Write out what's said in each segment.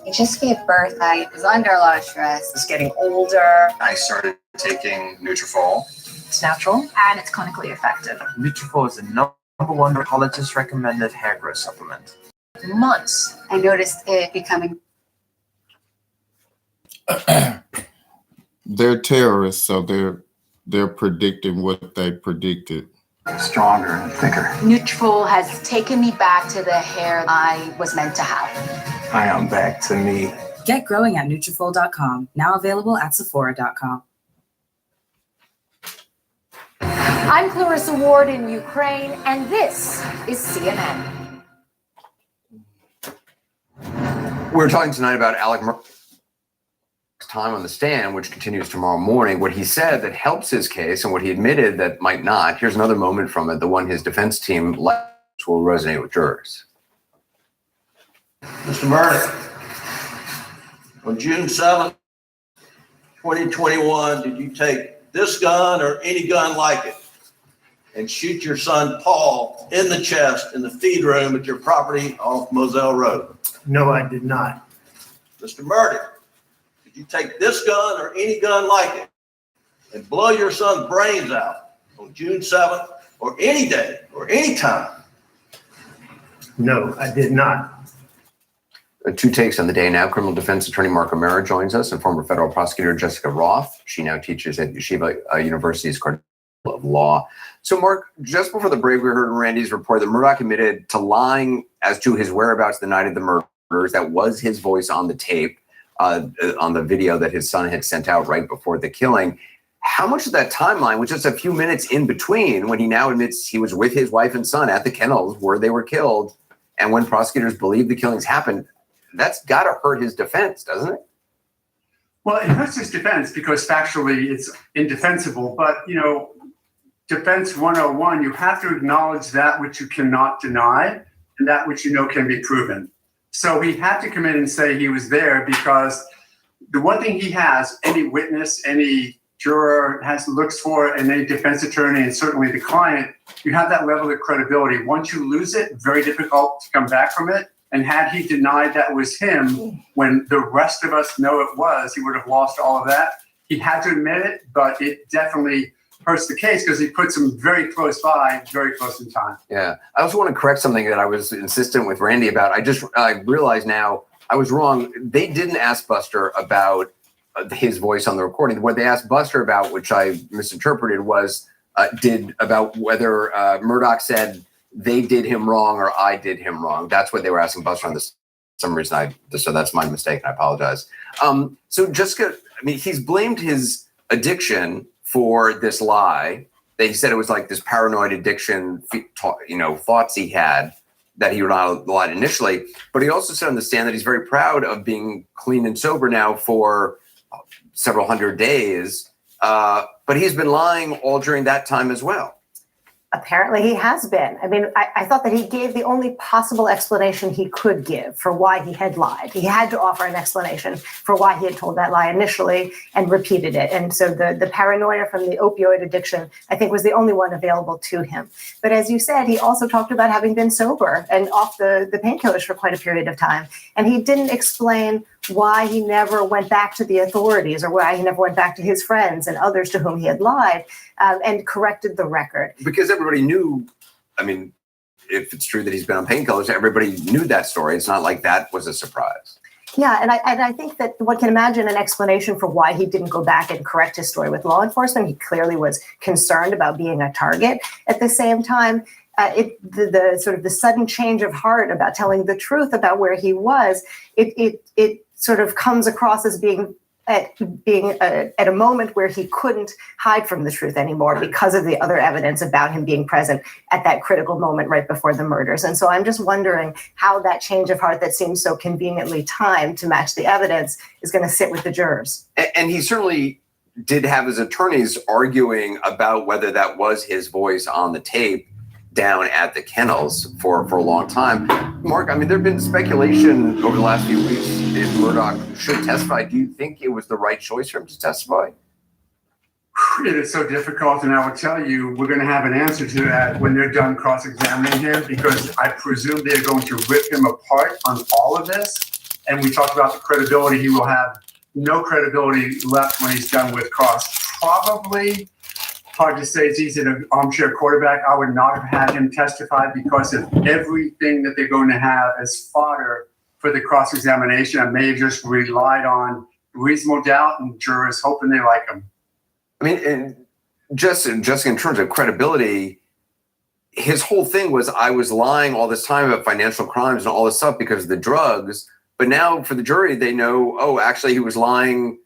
He just gave birth. I was under a lot of stress. Was getting older. I started taking Nutrafol. It's natural and it's clinically effective. Nutrafol is the #1 dermatologist recommended hair growth supplement. Months. I noticed it becoming. They're terrorists, so they're predicting what they predicted. Stronger and thicker. Nutrafol has taken me back to the hair I was meant to have. I am back to me. Get growing at Nutrafol.com, now available at Sephora.com. I'm Clarissa Ward in Ukraine, and this is CNN. We're talking tonight about Alec Murdaugh's time on the stand, which continues tomorrow morning. What he said that helps his case and what he admitted that might not. Here's another moment from it, the one his defense team will resonate with jurors. Mr. Murdoch, on June 7th, 2021, did you take this gun or any gun like it and shoot your son Paul in the chest in the feed room at your property off Moselle Road? No, I did not. Mr. Murdoch, did you take this gun or any gun like it and blow your son's brains out on June 7th or any day or any time? No, I did not. Two takes on the day now. Criminal defense attorney Mark O'Mara joins us and former federal prosecutor Jessica Roth. She now teaches at Yeshiva University's Cardinal of Law. So, Mark, just before the break, we heard in Randy's report that Murdaugh admitted to lying as to his whereabouts the night of the murders. That was his voice on the tape, on the video that his son had sent out right before the killing. How much of that timeline was just a few minutes in between when he now admits he was with his wife and son at the kennels where they were killed, and when prosecutors believe the killings happened? That's got to hurt his defense, doesn't it? Well, it hurts his defense because factually it's indefensible. But, defense 101, you have to acknowledge that which you cannot deny and that which you know can be proven. So he had to come in and say he was there because the one thing he has, any witness, any juror looks for, and any defense attorney, and certainly the client, you have that level of credibility. Once you lose it, very difficult to come back from it. And had he denied that was him when the rest of us know it was, he would have lost all of that. He had to admit it, but it definitely hurts the case because he puts him very close by, very close in time. Yeah. I also want to correct something that I was insistent with Randy about. I realize now I was wrong. They didn't ask Buster about his voice on the recording. What they asked Buster about, which I misinterpreted, was about whether Murdaugh said they did him wrong or I did him wrong. That's what they were asking Buster on this. For some reason, so that's my mistake. I apologize. So Jessica, he's blamed his addiction for this lie. He said it was like this paranoid addiction, thoughts he had that he would not lie initially. But he also said on the stand that he's very proud of being clean and sober now for several hundred days. But he's been lying all during that time as well. Apparently he has been. I thought that he gave the only possible explanation he could give for why he had lied. He had to offer an explanation for why he had told that lie initially and repeated it. And so the paranoia from the opioid addiction, I think, was the only one available to him. But as you said, he also talked about having been sober and off the painkillers for quite a period of time. And he didn't explain why he never went back to the authorities or why he never went back to his friends and others to whom he had lied and corrected the record. Because everybody knew, if it's true that he's been on painkillers, everybody knew that story. It's not like that was a surprise. Yeah, and I think that one can imagine an explanation for why he didn't go back and correct his story with law enforcement. He clearly was concerned about being a target. At the same time, the sudden change of heart about telling the truth about where he was, it sort of comes across as being at a moment where he couldn't hide from the truth anymore because of the other evidence about him being present at that critical moment right before the murders. And so I'm just wondering how that change of heart that seems so conveniently timed to match the evidence is going to sit with the jurors. And he certainly did have his attorneys arguing about whether that was his voice on the tape down at the kennels for a long time. Mark, there have been speculation over the last few weeks if Murdaugh should testify. Do you think it was the right choice for him to testify? It is so difficult, and I will tell you, we're going to have an answer to that when they're done cross-examining him, because I presume they're going to rip him apart on all of this. and we talked about the credibility. He will have no credibility left when he's done with Cross. Probably, hard to say, he's an armchair quarterback. I would not have had him testify because of everything that they're going to have as fodder for the cross-examination. I may have just relied on reasonable doubt and jurors hoping they like him. I mean, and just in terms of credibility, his whole thing was, I was lying all this time about financial crimes and all this stuff because of the drugs. But now for the jury, they know, oh, actually he was lying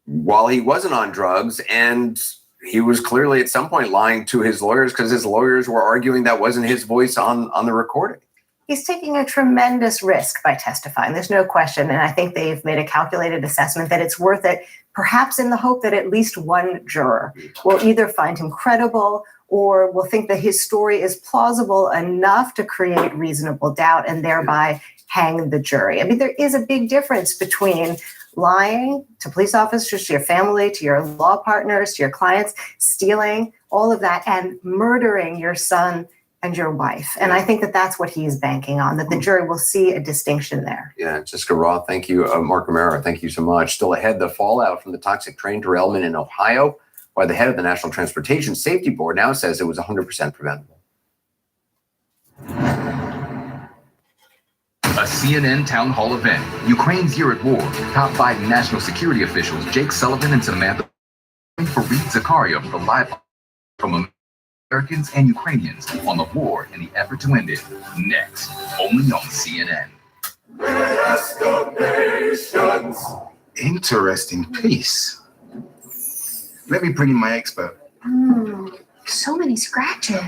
while he wasn't on drugs. And he was clearly at some point lying to his lawyers because his lawyers were arguing that wasn't his voice on the recording. He's taking a tremendous risk by testifying. There's no question. And I think they've made a calculated assessment that it's worth it, perhaps in the hope that at least one juror will either find him credible or will think that his story is plausible enough to create reasonable doubt and thereby hang the jury. I mean, there is a big difference between lying to police officers, to your family, to your law partners, to your clients, stealing, all of that, and murdering your son and your wife. And I think that that's what he's banking on, that the jury will see a distinction there. Yeah, Jessica Roth, thank you. Mark Romero, thank you so much. Still ahead, the fallout from the toxic train derailment in Ohio, why the head of the National Transportation Safety Board now says it was 100% preventable. A CNN town hall event. Ukraine's year at war. Top 5 national security officials Jake Sullivan and Samantha Fareed Zakaria for live from Americans and Ukrainians on the war and the effort to end it. Next, only on CNN. Interesting piece. Let me bring in my expert. So many scratches.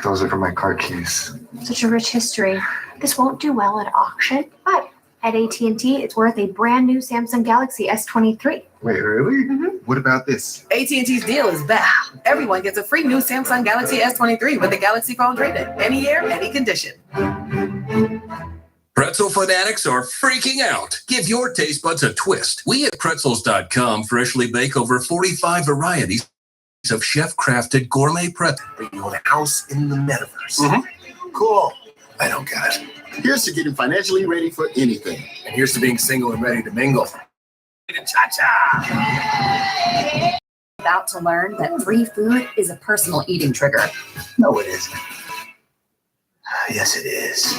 Those are from my car keys. Such a rich history. This won't do well at auction, but at AT&T, it's worth a brand new Samsung Galaxy S23. Wait, really? What about this? AT&T's deal is back. Everyone gets a free new Samsung Galaxy S23 with a Galaxy phone trade-in. Any year, any condition. Pretzel fanatics are freaking out. Give your taste buds a twist. We at Pretzels.com freshly bake over 45 varieties of chef-crafted gourmet pretzels. You own a house in the metaverse. Cool. I don't get it. Here's to getting financially ready for anything. And here's to being single and ready to mingle. Cha-cha! About to learn that free food is a personal eating trigger. No, it isn't. Yes, it is.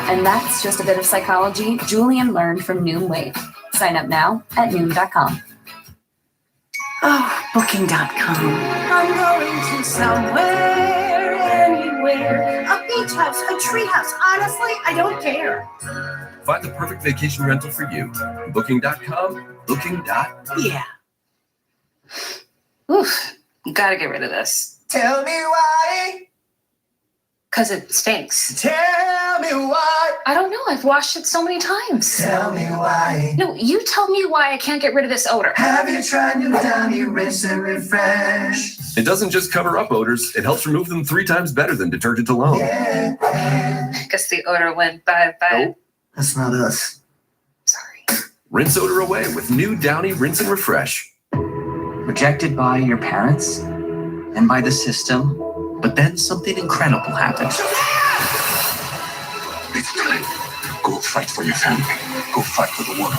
And that's just a bit of psychology Julian learned from Noom Wave. Sign up now at Noom.com. Oh, Booking.com. I'm going to somewhere, anywhere. A beach house, a tree house. Honestly, I don't care. Find the perfect vacation rental for you. Booking.com, Yeah. Oof, you gotta get rid of this. Tell me why. Because it stinks. Tell me why. I don't know. I've washed it so many times. Tell me why. No, you tell me why I can't get rid of this odor. Have you tried new Downy Rinse and Refresh? It doesn't just cover up odors, it helps remove them 3 times better than detergent alone. I guess the odor went bye-bye. That's not us. Sorry. Rinse odor away with new Downy Rinse and Refresh. Rejected by your parents and by the system, but then something incredible happens. It's time. Go fight for your family. Go fight for the world.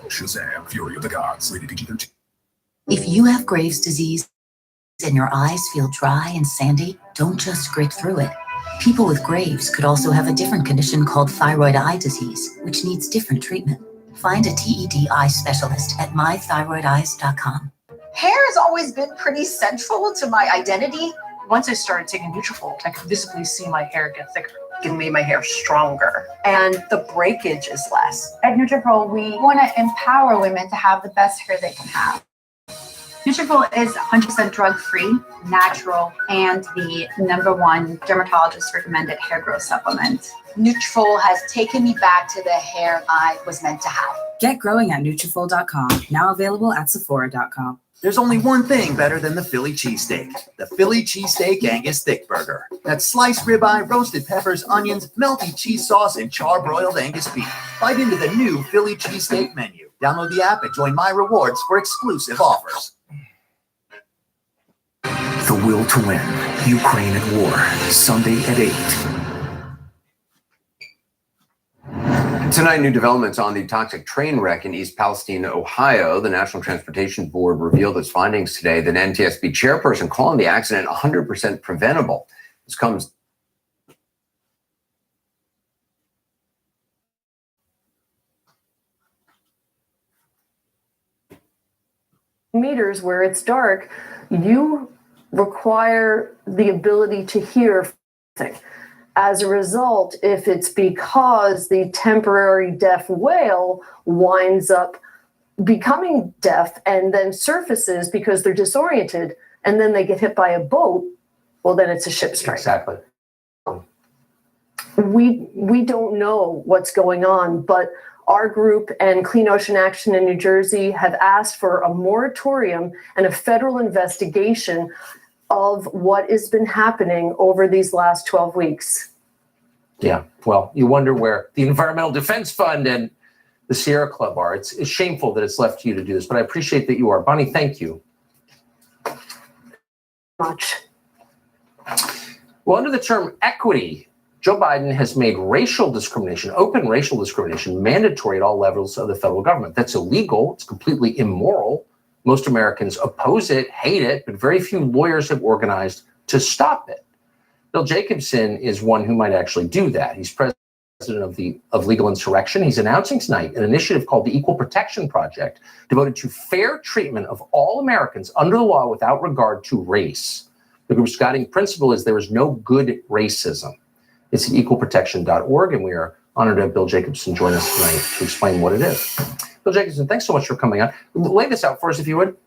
Shazam! Fury of the Gods. Rated PG-13. If you have Graves' disease and your eyes feel dry and sandy, don't just grit through it. People with Graves could also have a different condition called thyroid eye disease, which needs different treatment. Find a TED eye specialist at mythyroideyes.com. Hair has always been pretty central to my identity. Once I started taking Nutrafol, I could visibly see my hair get thicker. It made my hair stronger, and the breakage is less. At Nutrafol, we want to empower women to have the best hair they can have. Nutrafol is 100% drug-free, natural, and the #1 dermatologist recommended hair growth supplement. Nutrafol has taken me back to the hair I was meant to have. Get growing at Nutrafol.com. Now available at Sephora.com. There's only one thing better than the Philly cheesesteak. The Philly cheesesteak Angus thick burger. That's sliced ribeye, roasted peppers, onions, melty cheese sauce, and char-broiled Angus beef. Bite into the new Philly cheesesteak menu. Download the app and join My Rewards for exclusive offers. The Will to Win. Ukraine at War. Sunday at 8. Tonight, new developments on the toxic train wreck in East Palestine, Ohio. The National Transportation Board revealed its findings today. The NTSB chairperson calling the accident 100% preventable. This comes meters where it's dark, you require the ability to hear things. As a result, if it's because the temporary deaf whale winds up becoming deaf and then surfaces because they're disoriented and then they get hit by a boat, well, then it's a ship strike. Exactly. We don't know what's going on, but our group and Clean Ocean Action in New Jersey have asked for a moratorium and a federal investigation of what has been happening over these last 12 weeks. Yeah, well, you wonder where the Environmental Defense Fund and the Sierra Club are. It's shameful that it's left to you to do this, but I appreciate that you are. Bonnie, thank you. Much. Well, under the term equity, Joe Biden has made racial discrimination, open racial discrimination, mandatory at all levels of the federal government. That's illegal. It's completely immoral. Most Americans oppose it, hate it, but very few lawyers have organized to stop it. Bill Jacobson is one who might actually do that. He's president of Legal Insurrection. He's announcing tonight an initiative called the Equal Protection Project, devoted to fair treatment of all Americans under the law without regard to race. The group's guiding principle is there is no good racism. It's at equalprotection.org, and we are honored to have Bill Jacobson join us tonight to explain what it is. Bill Jacobson, thanks so much for coming on. Lay this out for us, if you would.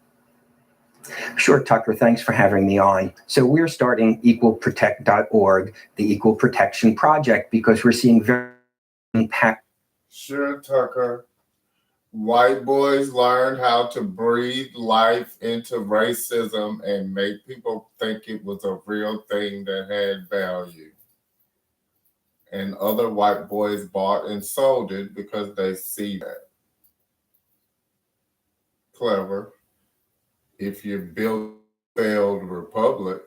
Sure, Tucker. Thanks for having me on. So we're starting equalprotect.org, the Equal Protection Project, because we're seeing very impact. Sure, Tucker. White boys learned how to breathe life into racism and make people think it was a real thing that had value. And other white boys bought and sold it because they see that. Clever. If you build a failed republic.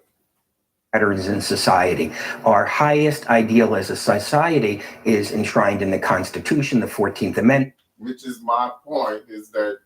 Patterns in society. Our highest ideal as a society is enshrined in the Constitution, the 14th Amendment. Which is my point, is that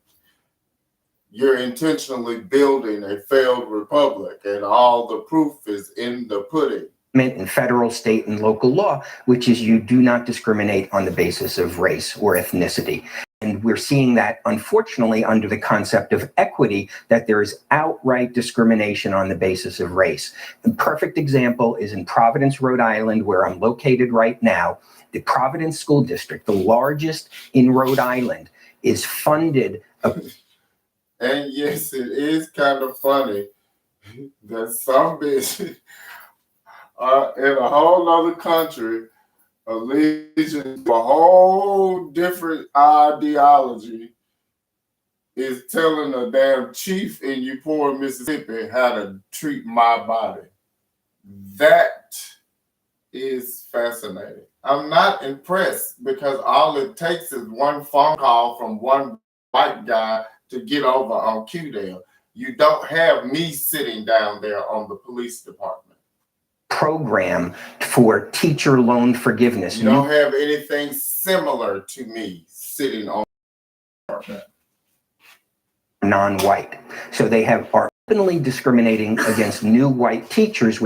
you're intentionally building a failed republic, and all the proof is in the pudding. In federal, state, and local law, which is you do not discriminate on the basis of race or ethnicity. And we're seeing that, unfortunately, under the concept of equity, that there is outright discrimination on the basis of race. The perfect example is in Providence, Rhode Island, where I'm located right now. The Providence School District, the largest in Rhode Island, is funded. And yes, it is kind of funny that some bitches are in a whole other country, allegiance to a whole different ideology, is telling a damn chief in you poor Mississippi how to treat my body. That is fascinating. I'm not impressed because all it takes is one phone call from one white guy to get over on Q-Dale. You don't have me sitting down there on the police department. Program for teacher loan forgiveness. You don't have anything similar to me sitting on the department. Non-white. So they are openly discriminating against new white teachers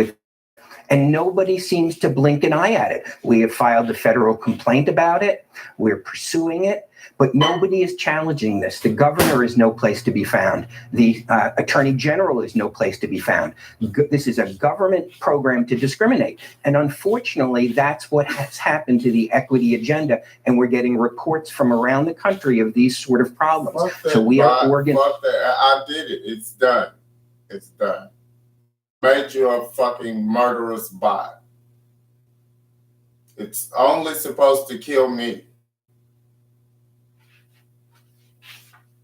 and nobody seems to blink an eye at it. We have filed a federal complaint about it. We're pursuing it, but nobody is challenging this. The governor is no place to be found. The attorney general is no place to be found. This is a government program to discriminate. And unfortunately, that's what has happened to the equity agenda. And we're getting reports from around the country of these sort of problems. So we are I did it. It's done. It's done. Made you a fucking murderous bot. It's only supposed to kill me.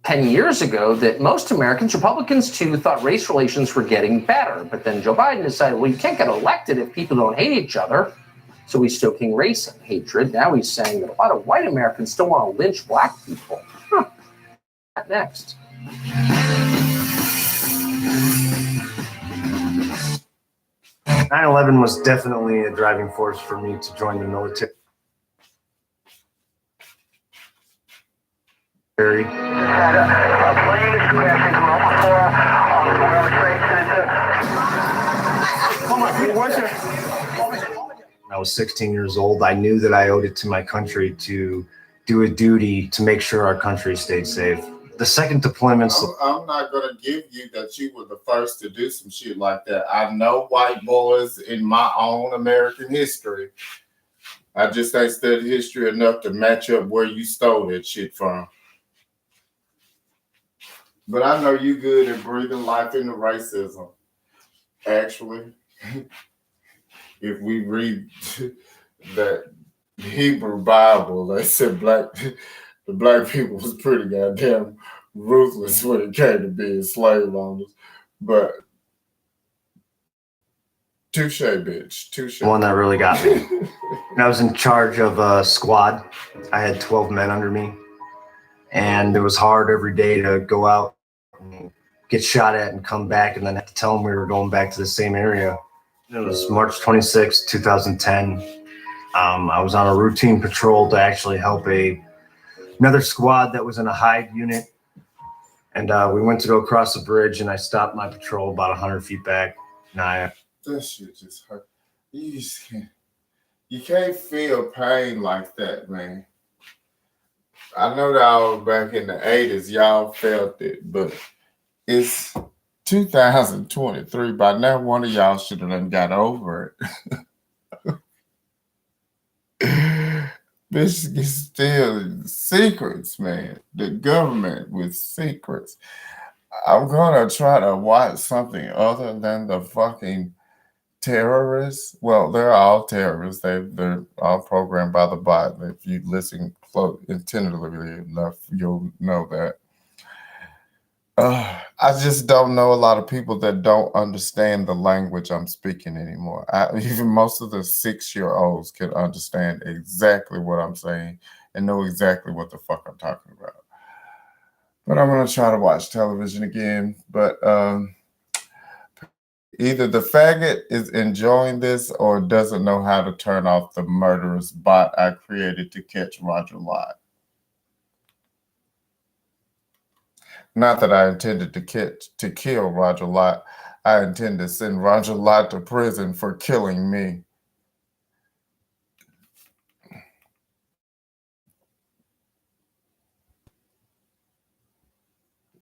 10 years ago that most Americans, Republicans too, thought race relations were getting better. But then Joe Biden decided, well, you can't get elected if people don't hate each other. So he's stoking race and hatred. Now he's saying that a lot of white Americans still want to lynch black people. Next. "9/11 was definitely a driving force for me to join the military. Very. When I was 16 years old, I knew that I owed it to my country to do a duty to make sure our country stayed safe. The second deployments. I'm not gonna give you that you were the first to do some shit like that. I know white boys in my own American history. I just ain't studied history enough to match up where you stole that shit from. But I know you good at breathing life into racism. Actually, if we read that Hebrew Bible, they said the black people was pretty goddamn ruthless when it came to being slave owners. But touche, bitch, touche. One that really got me. And I was in charge of a squad. I had 12 men under me. And it was hard every day to go out and get shot at and come back and then have to tell them we were going back to the same area. It was March 26, 2010. I was on a routine patrol to actually help another squad that was in a hide unit. And we went to go across the bridge and I stopped my patrol about 100 feet back. And that shit just hurt. You can't feel pain like that, man. I know that I was back in the 80s, y'all felt it, but it's 2023. By now, one of y'all should have done got over it. This is still secrets, man. The government with secrets. I'm gonna try to watch something other than the fucking terrorists. Well, they're all terrorists. They're all programmed by the bot. If you listen close, attentively enough, you'll know that. I just don't know a lot of people that don't understand the language I'm speaking anymore. Even most of the 6-year-olds can understand exactly what I'm saying and know exactly what the fuck I'm talking about. But I'm gonna try to watch television again. But either the faggot is enjoying this or doesn't know how to turn off the murderous bot I created to catch Roger Lott. Not that I intended to kill Roger Lott. I intend to send Roger Lott to prison for killing me.